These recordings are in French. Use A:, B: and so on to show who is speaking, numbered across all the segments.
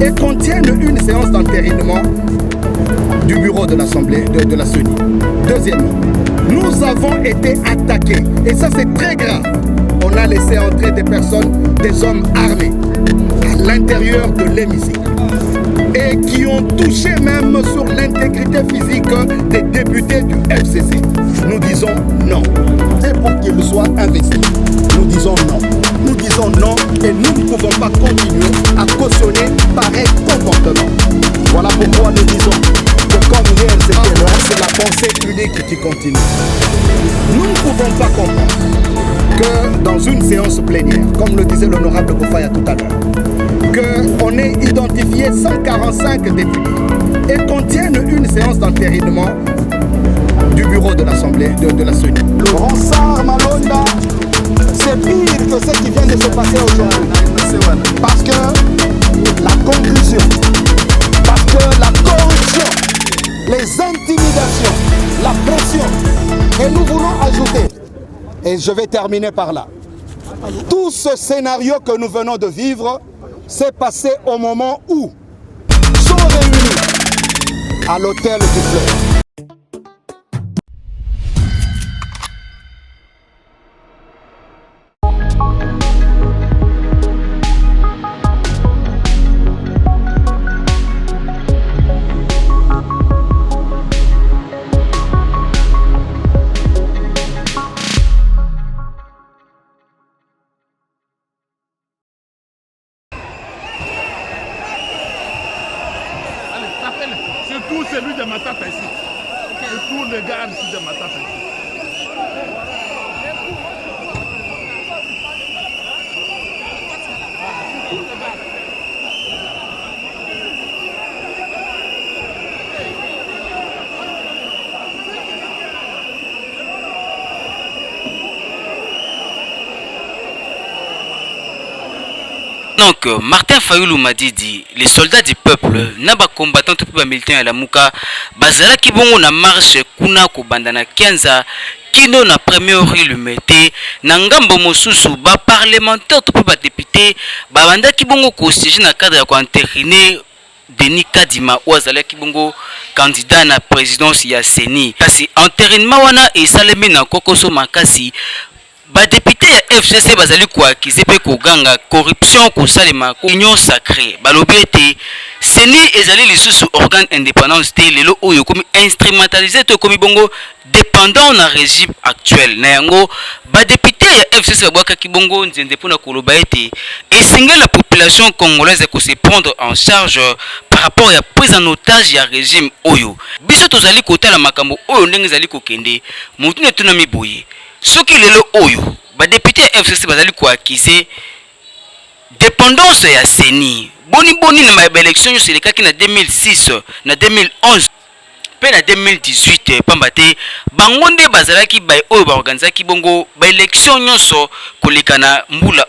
A: et contiennent une séance d'entérinement du bureau de l'Assemblée de la CENI. Deuxièmement, nous avons été attaqués, et ça c'est très grave. On a laissé entrer des personnes, des hommes armés, à l'intérieur de l'hémicycle, et qui ont touché même sur l'intégrité physique des députés du FCC. Nous disons non. C'est pour qu'ils soient investis. Nous disons non. Nous disons non, et nous ne pouvons pas continuer à cautionner pareil comportement. Voilà pourquoi nous disons que comme hier c'était l'heure, c'est la pensée unique qui continue. Nous ne pouvons pas comprendre que dans une séance plénière, comme le disait l'honorable Koufaya tout à l'heure, qu'on ait identifié 145 députés et contiennent une séance d'entérinement du bureau de l'Assemblée de la CENI. Ronsard Malonda, c'est pire que ce qui vient de se passer aujourd'hui. Parce que la conclusion, parce que la corruption, les intimidations, la pression, et nous voulons ajouter, et je vais terminer par là, tout ce scénario que nous venons de vivre s'est passé au moment où sont réunis à l'hôtel du Fleuve.
B: Surtout celui de Matata ici. Et tous les gars ici de Matata ici.
C: Donc, Martin Fayoulou m'a dit, les soldats du peuple, naba combattant tout peuple militant à la Mouka, bazala ki bongo na marche kuna ko bandana Kenza, kino na premier ilumete, na ngambo mosusu, ba parlementaire tout peuple député, ba banda ki bongo ko siéger na cadre ya ko entériner Denis Kadima ou azala ki bongo candidat na présidence ya CENI. Kasi entérinement wana et salemi na kokoso makasi. Ba député ya FCC bazali ko akize pe ko ganga corruption ko salema ko union sacrée balobi ete CENI ezali lisusu organe indépendance te lelo oyo komi instrumentalisé to komi bongo dépendant na régime actuel na yango ba député ya FCC babwaka ki bongo nzende pona koloba ete esinga la population congolaise ko se prendre en charge par rapport à prise en otage ya régime oyo biso tozali kotala makambo oyo ndenge ezali kokende mutu ne tuna miboye. Ce qui est le oyo, ba député FCC bazali ko accuser dépendance ya CENI. Boni na ma élection yo selekaki na 2006, na 2011, pe na 2018 pambate bango nde bazalaki ba oyo ba organizaki bongo ba élection nyonso koleka na mbula.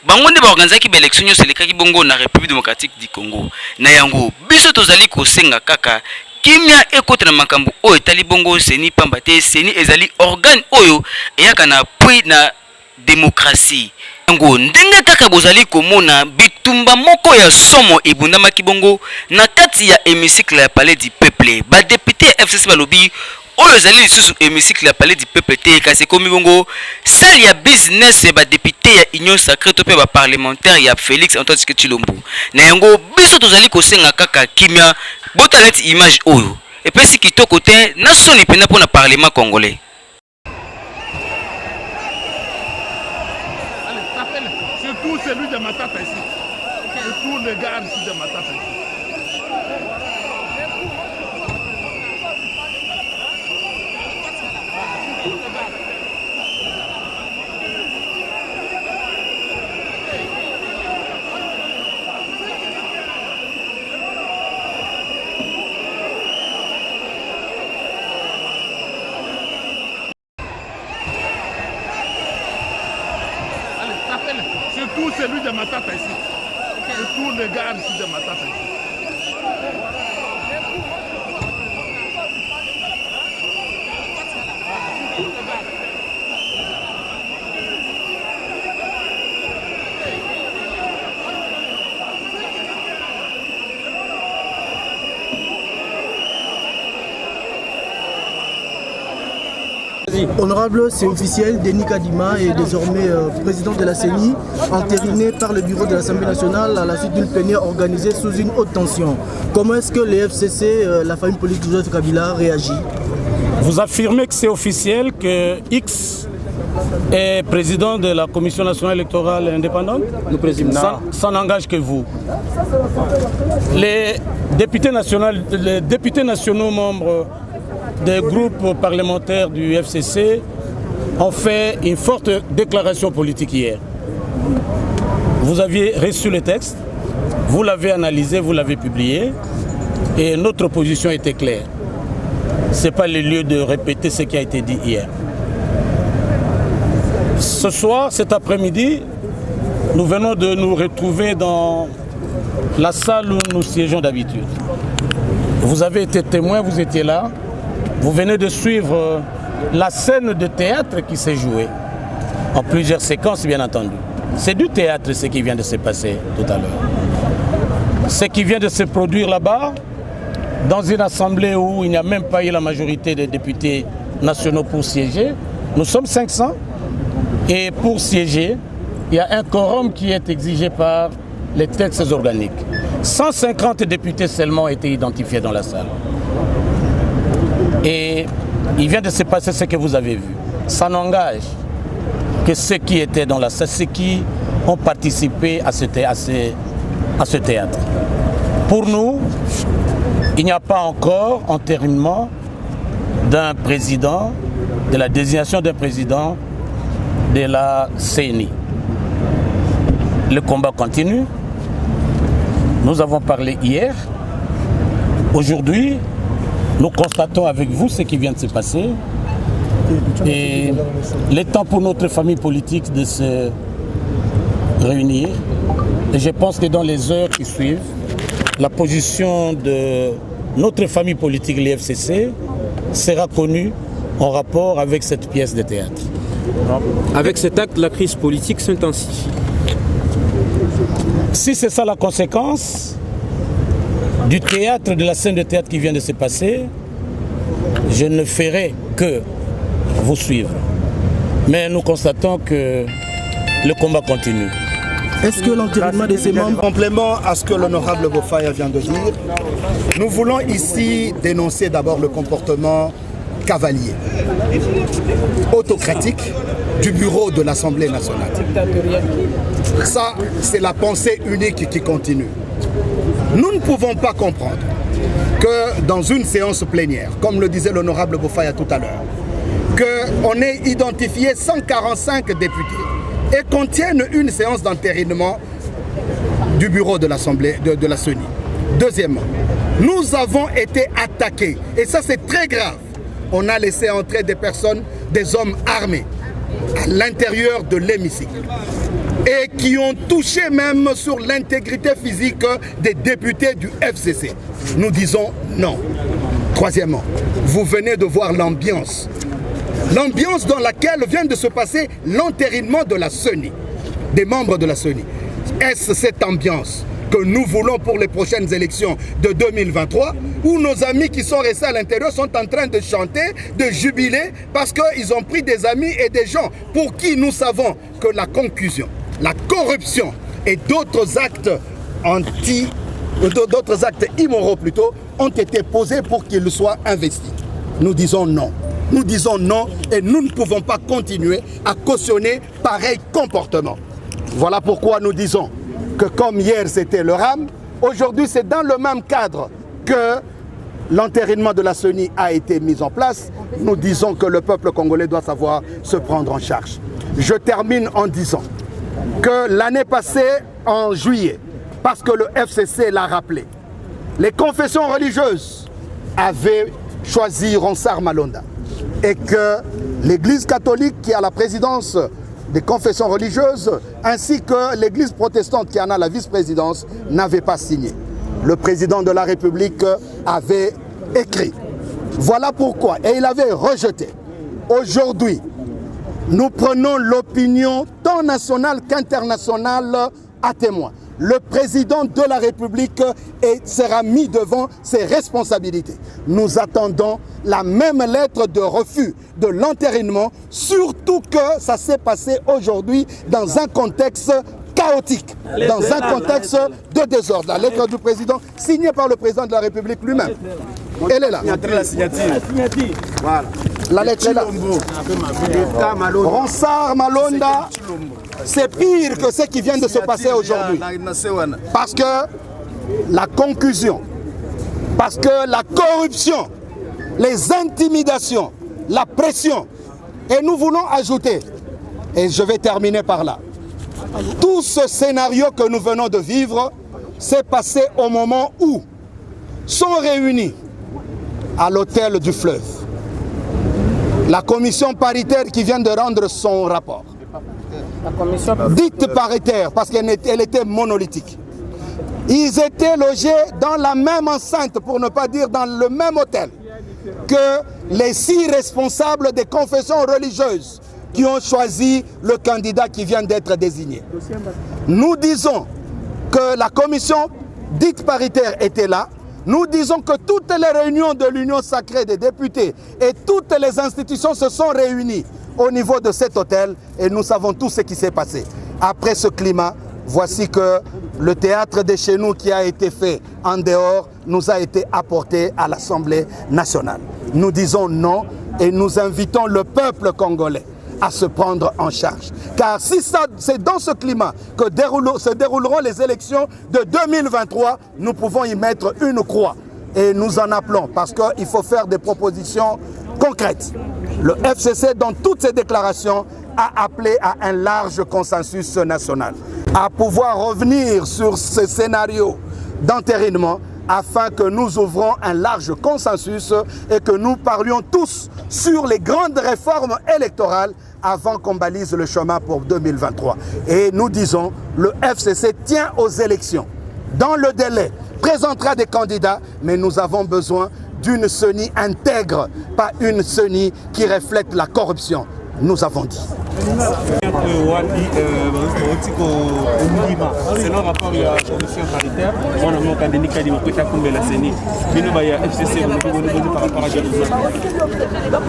C: Bango nde ba organizaki ba élection nyonso selekaki bongo na République démocratique du Congo. Na yango biso tozali ko senga kaka kimia ekota na makambo oyo tali bongo CENI pambate CENI ezali organe oyo eyaka na appui na démocratie. Yango ndenge kaka bozali komona bitumba moko ya somo ebundamaki bongo na kati ya hémicycle ya palais du peuple. Ba député FCC balobi oyo ezali lisusu hémicycle ya palais du peuple te kasi komi bongo salle ya business ba député ya union sacrée to pe ba parlementaire ya Félix Antoine Tshisekedi Tshilombo. Na yango biso tozali kosenga kaka kimia botaleti image oyo epesi kitoko te na soni pena pona parlement congolais.
B: Surtout celui de Matata ici. Et tous les gars ici de Matata ici. Surtout celui de Matata ici. Et tous les gars ici de Matata ici.
D: Honorable, c'est officiel, Denis Kadima est désormais président de la CENI, entériné par le bureau de l'Assemblée nationale à la suite d'une plénière organisée sous une haute tension. Comment est-ce que les FCC, la famille politique de Joseph Kabila, réagit?
E: Vous affirmez que c'est officiel que X est président de la Commission nationale électorale indépendante? Ça n'engage que vous. Les députés nationaux membres des groupes parlementaires du FCC ont fait une forte déclaration politique hier. Vous aviez reçu le texte, vous l'avez analysé, vous l'avez publié, et notre position était claire. Ce n'est pas le lieu de répéter ce qui a été dit hier. Ce soir, cet après-midi, nous venons de nous retrouver dans la salle où nous siégeons d'habitude. Vous avez été témoin, vous étiez là. Vous venez de suivre la scène de théâtre qui s'est jouée, en plusieurs séquences bien entendu. C'est du théâtre ce qui vient de se passer tout à l'heure. Ce qui vient de se produire là-bas, dans une assemblée où il n'y a même pas eu la majorité des députés nationaux pour siéger. Nous sommes 500 et pour siéger, il y a un quorum qui est exigé par les textes organiques. 150 députés seulement ont été identifiés dans la salle. Et il vient de se passer ce que vous avez vu. Ça n'engage que ceux qui étaient dans la salle, ceux qui ont participé à ce théâtre. Pour nous, il n'y a pas encore entérinement d'un président, de la désignation d'un président de la CENI. Le combat continue. Nous avons parlé hier. Aujourd'hui, nous constatons avec vous ce qui vient de se passer. Et le temps pour notre famille politique de se réunir. Et je pense que dans les heures qui suivent, la position de notre famille politique, l'FCC, sera connue en rapport avec cette pièce de théâtre.
F: Avec cet acte, la crise politique s'intensifie.
E: Si c'est ça la conséquence du théâtre, de la scène de théâtre qui vient de se passer, je ne ferai que vous suivre. Mais nous constatons que le combat continue.
D: Est-ce que l'entérinement de ces membres...
A: Complément à ce que l'honorable Bofaya vient de dire, nous voulons ici dénoncer d'abord le comportement cavalier, autocratique du bureau de l'Assemblée nationale. Ça, c'est la pensée unique qui continue. Nous ne pouvons pas comprendre que dans une séance plénière, comme le disait l'honorable Bofaya tout à l'heure, qu'on ait identifié 145 députés et qu'on tienne une séance d'entérinement du bureau de l'Assemblée de la CENI. Deuxièmement, nous avons été attaqués, et ça c'est très grave. On a laissé entrer des personnes, des hommes armés, à l'intérieur de l'hémicycle, et qui ont touché même sur l'intégrité physique des députés du FCC. Nous disons non. Troisièmement, vous venez de voir l'ambiance. L'ambiance dans laquelle vient de se passer l'entérinement de la CENI, des membres de la CENI. Est-ce cette ambiance que nous voulons pour les prochaines élections de 2023, où nos amis qui sont restés à l'intérieur sont en train de chanter, de jubiler, parce qu'ils ont pris des amis et des gens pour qui nous savons que la concussion, la corruption et d'autres actes d'autres actes immoraux plutôt, ont été posés pour qu'ils soient investis. Nous disons non. Nous disons non et nous ne pouvons pas continuer à cautionner pareil comportement. Voilà pourquoi nous disons que comme hier c'était le RAM, aujourd'hui c'est dans le même cadre que l'entérinement de la CENI a été mis en place. Nous disons que le peuple congolais doit savoir se prendre en charge. Je termine en disant que l'année passée, en juillet, parce que le FCC l'a rappelé, les confessions religieuses avaient choisi Ronsard Malonda et que l'Église catholique qui a la présidence des confessions religieuses ainsi que l'Église protestante qui en a la vice-présidence n'avaient pas signé. Le président de la République avait écrit. Voilà pourquoi, et il avait rejeté. Aujourd'hui, nous prenons l'opinion tant nationale qu'internationale à témoin. le président de la République sera mis devant ses responsabilités. Nous attendons la même lettre de refus de l'entérinement, surtout que ça s'est passé aujourd'hui dans un contexte chaotique, dans un contexte de désordre. La lettre du président, signée par le président de la République lui-même. Elle est là.
G: La signature. Voilà.
A: La lettre est là. Ronsard Malonda, c'est pire que ce qui vient de se passer aujourd'hui. Parce que la conclusion, parce que la corruption, les intimidations, la pression, et nous voulons ajouter, et je vais terminer par là, tout ce scénario que nous venons de vivre s'est passé au moment où sont réunis à l'hôtel du Fleuve la commission paritaire qui vient de rendre son rapport. Dite paritaire parce qu'elle était monolithique. Ils étaient logés dans la même enceinte, pour ne pas dire dans le même hôtel, que les 6 responsables des confessions religieuses qui ont choisi le candidat qui vient d'être désigné. Nous disons que la commission dite paritaire était là. Nous disons que toutes les réunions de l'Union sacrée des députés et toutes les institutions se sont réunies au niveau de cet hôtel et nous savons tout ce qui s'est passé. Après ce climat, voici que le théâtre de chez nous qui a été fait en dehors nous a été apporté à l'Assemblée nationale. Nous disons non et nous invitons le peuple congolais à se prendre en charge. Car si c'est dans ce climat que se dérouleront les élections de 2023, nous pouvons y mettre une croix. Et nous en appelons, parce qu'il faut faire des propositions concrètes. Le FCC, dans toutes ses déclarations, a appelé à un large consensus national, à pouvoir revenir sur ce scénario d'entérinement afin que nous ouvrons un large consensus et que nous parlions tous sur les grandes réformes électorales avant qu'on balise le chemin pour 2023. Et nous disons, le FCC tient aux élections. Dans le délai, présentera des candidats, mais nous avons besoin d'une CENI intègre, pas une CENI qui reflète la corruption. Nous avons dit.
F: Selon rapport de la commission paritaire, on a monté des nicades de la CENI. Bino baya FCC par rapport à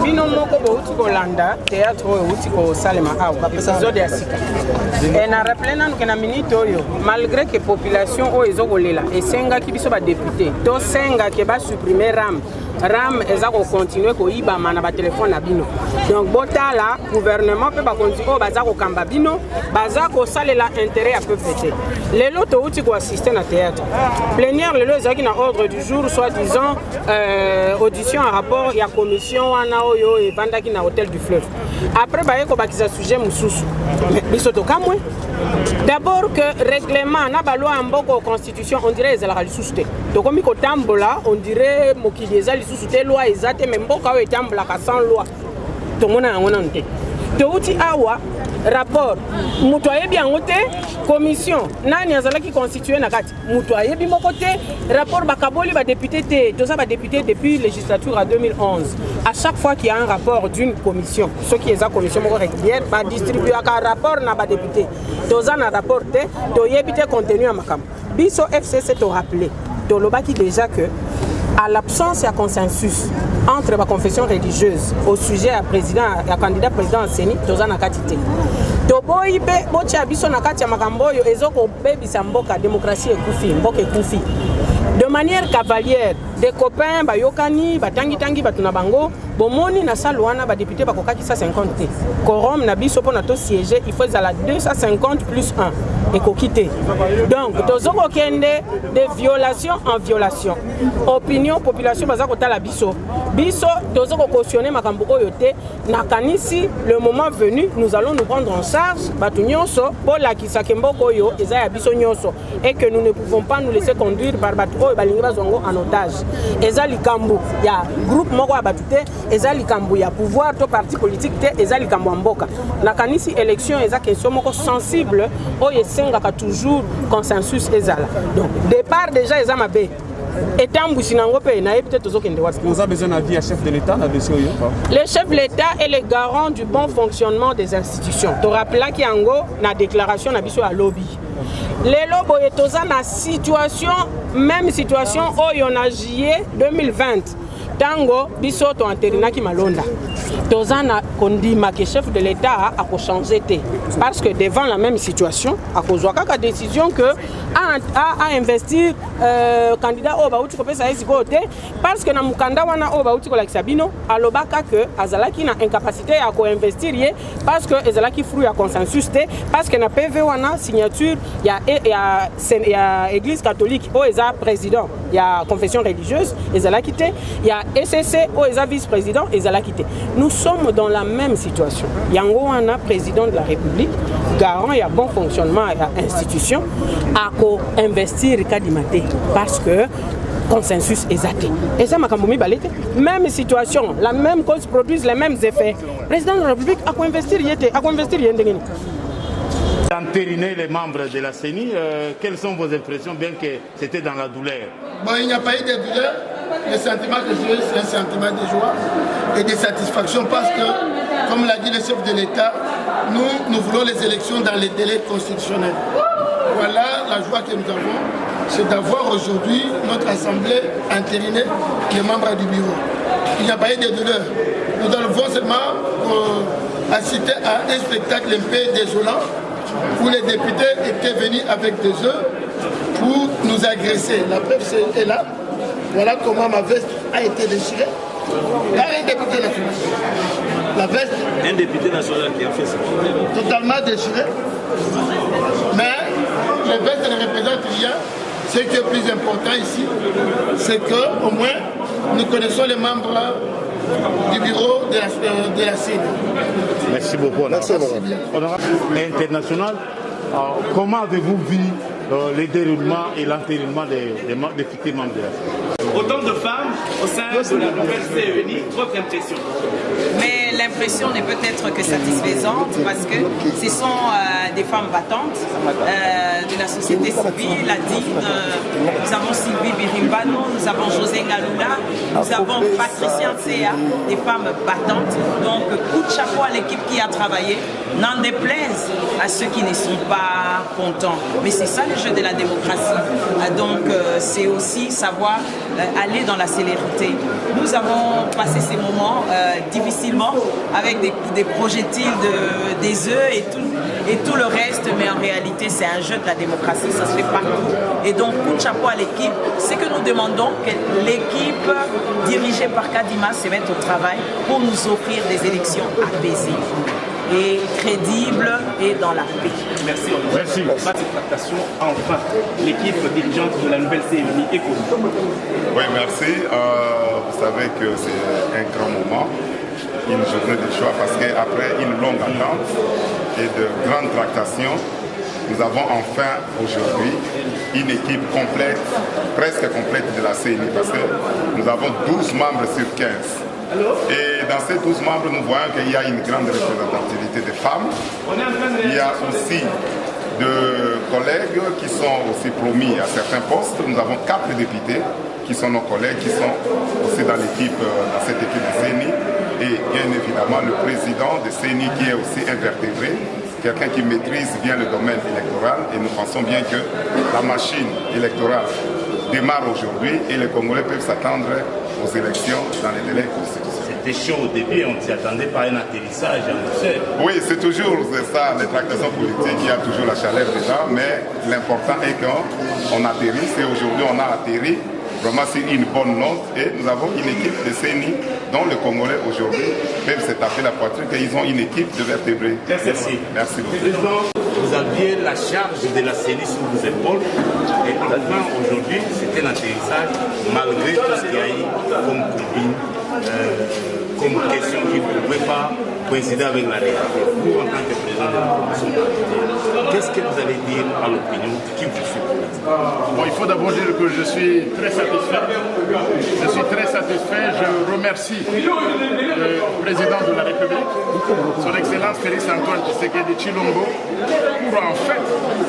H: Bino moko bouti kolanda théâtre bouti ko salema au kapesa de asika. Et na rappelena nous que na minute oyo malgré que population o ezokolela et senga ki biso ba député to senga ke ba supprimer RAM ezako continuer ko ibama na ba téléphone na bino. Donc botala gouvernement peut ba continuer bazako kamba bino bazako salela intérêt à peu fêter. Les lots outi ko assister na théâtre. Plénière le ezaki na ordre du jour soit disant audition en rapport ya commission wana oyo et bandaki na hôtel du Fleuve. Après ba yeko bakiza sujet mususu. Biso to kamwe. D'abord que règlement na ba loi mboko constitution on dirait ezala lisusu. To komi ko tambola on dirait mokili ezali lisusu te loi ezate mais mboka o etambola ka sans loi. To mona ngona nte. To uti awa rapport mutu ayebi yango te commission nani azalaki constitué na kati mutu ayebi moko te rapport bakaboli ba député te toza ba député depuis législature à 2011 à chaque fois qu'il y a un rapport d'une commission ce qui est la commission moko régulière ba distribuer un rapport na ba député toza na rapport te to yebi te contenu ya makam biso FCC to rappeler to lobaki déjà que à l'absence de consensus entre la confession religieuse au sujet à président, à candidat président en CENI, tous en akatité. Toboyi be bocha biso na kati ya makambo yo ezoko bebisa mboka démocratie ekufi mboka ekufi. De manière cavalière, des copains bayokani batangi batuna bango bomoni na salwana ba député bakokaki 150 te. Quorum na biso pona to siéger, il faut la 250 plus 1 et kokité. Donc tozoko kende de violation en violation. Opinion population bazako tala biso. Biso tozoko cautionner makambo oyo te na kanisi le moment venu nous allons nous prendre en charge batu nyonso pour la kisake mboko oyo eza ya biso nyonso et que nous ne pouvons pas nous laisser conduire par batu oyo balingi bazongo en otage. Eza likambo ya groupe moko ya batu te eza likambo ya pouvoir to parti politique te eza likambo mboka. Na kanisi élection eza question moko sensible oyo esengaka toujours consensus ezala. Donc départ déjà eza mabe. étant Boussinango pe na peut-être aux autres.
F: Vous avez besoin d'un avis à chef de l'État,
H: le chef de l'État est le garant du bon fonctionnement des institutions. Tu rappelles qu'il y a une déclaration à lobby. Les lobos est dans situation, même situation où on a juillet 2020. Tango, bisoto anterina ki malonda. Tozana kondima que chef de l'État a changé parce que devant la même situation, à cause de la décision que à investir candidat au baouti ko pesa esi côté parce que na mukanda wana au baouti ko la Sabino alobaka que azalaki na incapacité à ko investir parce que azalaki fruit à consensus parce que na PV wana signature ya église catholique au eza président ya confession religieuse ezalaki té ya SCC au eza vice-président ezalaki té. Nous sommes dans la même situation. Yango wana président de la République garant et bon fonctionnement de l'institution à investir kadimate parce que consensus est athée. Et ça m'a même situation, la même cause produit les mêmes effets. Le président de la République a investir
B: entériner les membres de la CENI, quelles sont vos impressions, bien que c'était dans la douleur?
A: Bon, il n'y a pas eu de douleur. Le sentiment que j'ai, c'est un sentiment de joie et de satisfaction parce que, comme l'a dit le chef de l'État, nous voulons les élections dans les délais constitutionnels. Voilà la joie que nous avons, c'est d'avoir aujourd'hui notre assemblée entérinée, les membres du bureau. Il n'y a pas eu de douleur. Nous avons seulement assisté à un spectacle un peu désolant où les députés étaient venus avec des œufs pour nous agresser. La preuve est là. Voilà comment ma veste a été déchirée par un député national. La veste.
F: Un député national qui a fait ça.
A: Totalement déchirée. Mais les vestes ne représentent rien. Ce qui est plus important ici, c'est qu'au moins nous connaissons les membres du bureau de la CENI.
B: Merci beaucoup.
A: Merci.
B: Honorable international, comment avez-vous vu le déroulement et l'entérinement des futurs membres de la CENI?
I: Autant de femmes au sein de la nouvelle CENI, votre impression? Mais l'impression n'est peut-être que satisfaisante parce que ce sont des femmes battantes de la société civile, la DIN. Nous avons Sylvie Birimbano, nous avons José Ngaloula, nous avons Patricia Nsea, des femmes battantes. Donc coup de chapeau à l'équipe qui a travaillé, n'en déplaise à ceux qui ne sont pas contents. Mais c'est ça le jeu de la démocratie. Donc c'est aussi savoir aller dans la célérité. Nous avons passé ces moments difficilement avec des projectiles, des œufs et tout le reste, mais en réalité c'est un jeu de la démocratie, ça se fait partout. Et donc coup de chapeau à l'équipe, c'est que nous demandons que l'équipe dirigée par Kadima se mette au travail pour nous offrir des élections apaisées et crédible et dans la paix.
F: Merci. Merci. Enfin, l'équipe dirigeante de la nouvelle CENI est connue.
J: Oui, merci. Vous savez que c'est un grand moment, une journée de choix, parce qu'après une longue attente et de grandes tractations, nous avons enfin aujourd'hui une équipe complète, presque complète de la CENI, parce que nous avons 12 membres sur 15. Et dans ces 12 membres, nous voyons qu'il y a une grande représentativité des femmes. Il y a aussi de collègues qui sont aussi promis à certains postes. Nous avons 4 députés qui sont nos collègues, qui sont aussi dans cette équipe de CENI. Et bien évidemment, le président de CENI qui est aussi invertébré, quelqu'un qui maîtrise bien le domaine électoral. Et nous pensons bien que la machine électorale démarre aujourd'hui et les Congolais peuvent s'attendre aux élections dans les délais constitutionnels.
I: C'était chaud au début, on ne s'y attendait pas à un atterrissage en douceur.
J: Oui, c'est toujours ça, les tractations politiques, il y a toujours la chaleur déjà, mais l'important est qu'on atterrisse et aujourd'hui on a atterri vraiment sur une bonne note et nous avons une équipe de CENI dont les Congolais aujourd'hui peuvent se taper la poitrine et ils ont une équipe de vertébrés.
I: Merci.
J: Merci beaucoup.
I: Vous aviez la charge de la CENI sur vos épaules et enfin aujourd'hui c'était l'atterrissage malgré tout ce qu'il y a eu comme combine, comme question qui ne pouvait pas coïncider avec la réalité. Vous en tant que président de la commission, qu'est-ce que vous allez dire à l'opinion qui vous suit?
K: Bon, il faut d'abord dire que je suis très satisfait. Je suis très satisfait. Je remercie le président de la République, son Excellence Félix Antoine Tshisekedi Tshilombo, pour en fait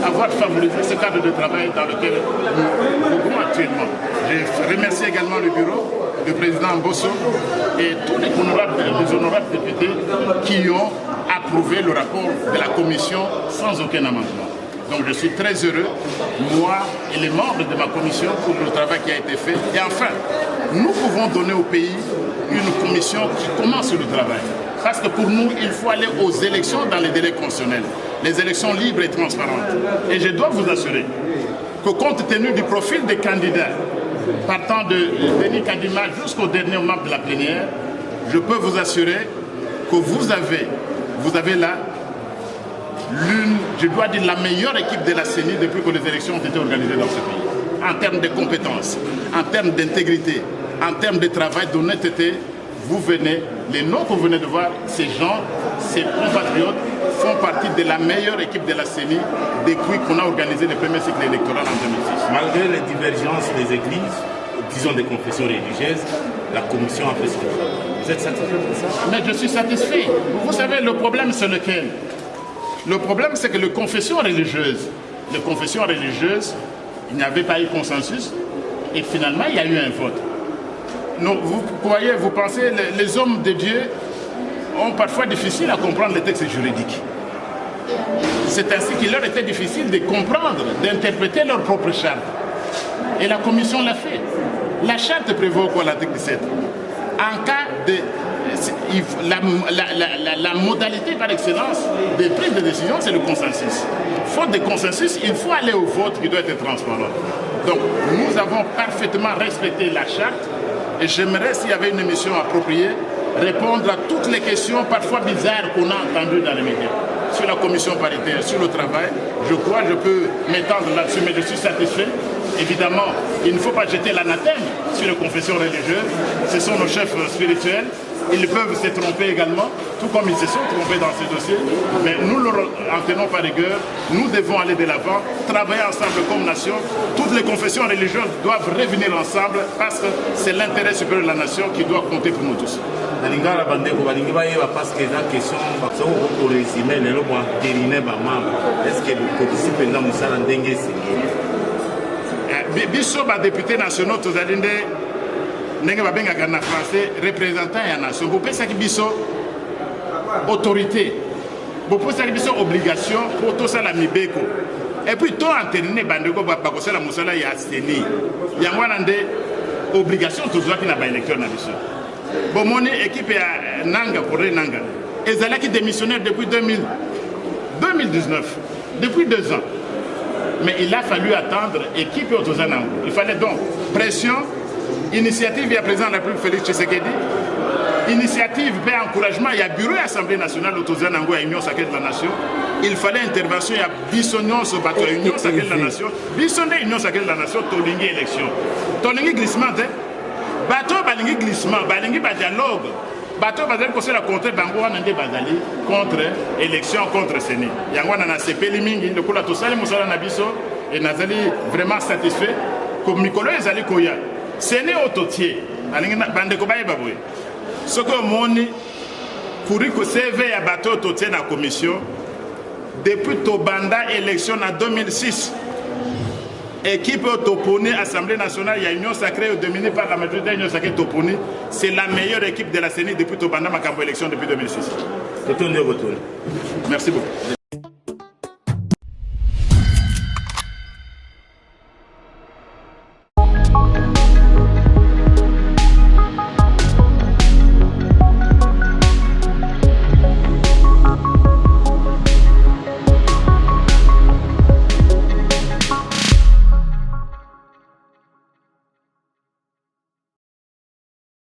K: avoir favorisé ce cadre de travail dans lequel nous vivons actuellement. Je remercie également le bureau du président Bosso et tous les honorables députés qui ont approuvé le rapport de la commission sans aucun amendement. Donc je suis très heureux, moi et les membres de ma commission, pour le travail qui a été fait. Et enfin, nous pouvons donner au pays une commission qui commence le travail. Parce que pour nous, il faut aller aux élections dans les délais constitutionnels. Les élections libres et transparentes. Et je dois vous assurer que compte tenu du profil des candidats, partant de Denis Kadima jusqu'au dernier membre de la plénière, je peux vous assurer que vous avez là l'une, je dois dire, la meilleure équipe de la CENI depuis que les élections ont été organisées dans ce pays. En termes de compétences, en termes d'intégrité, en termes de travail, d'honnêteté, les noms que vous venez de voir, ces gens, ces compatriotes, font partie de la meilleure équipe de la CENI depuis qu'on a organisé le premier cycle électoral en 2006.
B: Malgré les divergences des églises, disons des confessions religieuses, la commission a fait son travail. Vous êtes satisfait de ça?
K: Mais je suis satisfait. Vous savez, le problème c'est lequel? Le problème c'est que les confessions religieuses, il n'y avait pas eu consensus et finalement il y a eu un vote. Donc, vous pensez, les hommes de Dieu ont parfois difficile à comprendre les textes juridiques. C'est ainsi qu'il leur était difficile de comprendre, d'interpréter leur propre charte. Et la commission l'a fait. La charte prévoit quoi, l'article 17? En cas de... La modalité par excellence des prises de décision, c'est le consensus. Faute de consensus, il faut aller au vote qui doit être transparent. Donc, nous avons parfaitement respecté la charte. Et j'aimerais, s'il y avait une émission appropriée, répondre à toutes les questions parfois bizarres qu'on a entendues dans les médias. Sur la commission paritaire, sur le travail, je crois que je peux m'étendre là-dessus, mais je suis satisfait. Évidemment, il ne faut pas jeter l'anathème sur les confessions religieuses. Ce sont nos chefs spirituels. Ils peuvent se tromper également, tout comme ils se sont trompés dans ces dossiers. Mais nous leur en tenons par rigueur. Nous devons aller de l'avant, travailler ensemble comme nation. Toutes les confessions religieuses doivent revenir ensemble parce que c'est l'intérêt supérieur de la nation qui doit compter pour nous tous.
B: Parce que la question, pour résumer, est-ce que le codice pendant Moussa Landengue c'est
K: Bisso, député national, tous les ndenge babengaka na français représentant ya nation bopesaki biso autorité bopesaki biso obligation pour tosala mibeko et puis to entériner bandeko bakosala mosala ya CENI yango wana nde obligation tozwaki na baélecteur na biso bomoni équipe ya Nanga Corée Nanga ezalaki démissionnaire depuis 2019 depuis 2 ans, mais il a fallu attendre équipe Otozanango. Il fallait donc pression. Initiative, il y a président de la République Félix Tshisekedi. Initiative, encouragement, il y a bureau et assemblée nationale Otozanango à Union Sacrée de la Nation. Il fallait intervention, il y a Bissonnon ce bateau à Union Sacrée de la Nation. Bissonné Union Sacrée de la Nation, Tolingi élection. Tolingi glissement, bateau balingi glissement, balingi dialogue. Bateau bazali conseil la contre bango wana nde bazali contre élection contre CENI. Yango na sepeli mingi ndokola tosali mosala na biso et nazali vraiment satisfait comme Mikolo ezali koya. CENI ototier alingi bandeko bayeba boye. Soko moni kuriko CV ya bateau ototier na commission depuis Tobanda élection en 2006. Équipe Toponi, Assemblée nationale, il y a Union Sacrée dominée par la majorité de l'Union Sacrée Toponi. C'est la meilleure équipe de la CENI depuis Tobanda, Makambo élection depuis 2006. Merci beaucoup.